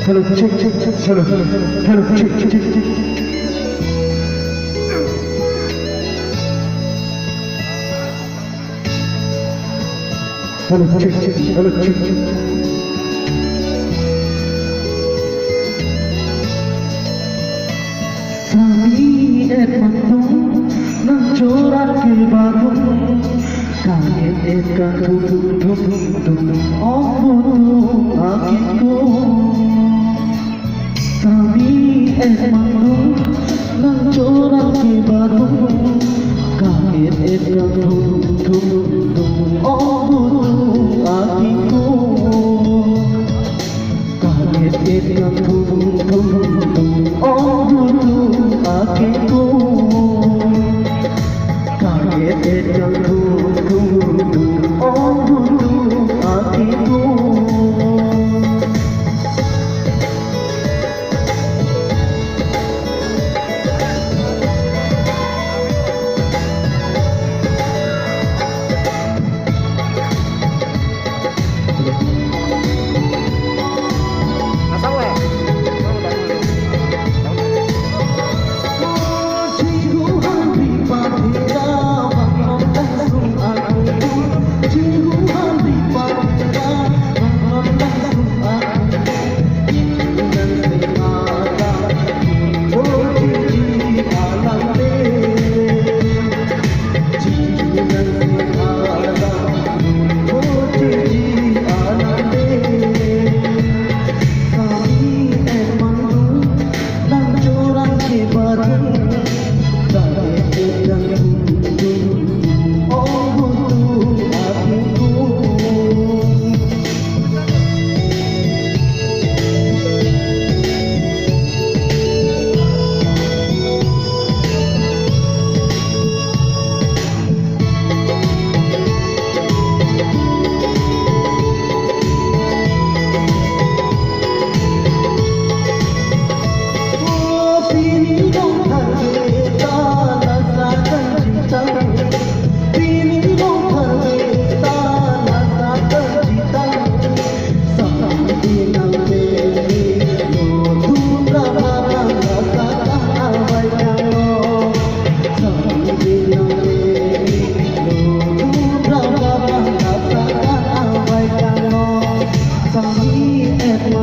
Hello, check, check, check. Hello, hello, check, check, check. Hello, check, check. Hello, check, check. Sami et mandung nang corak ke badung kaget et kadung dum oh akitku Sami et mandung nang corak ke badung kaget et kadung oh akitku kaget et kadung oh akitku kaget et kadung oh akitku Sami et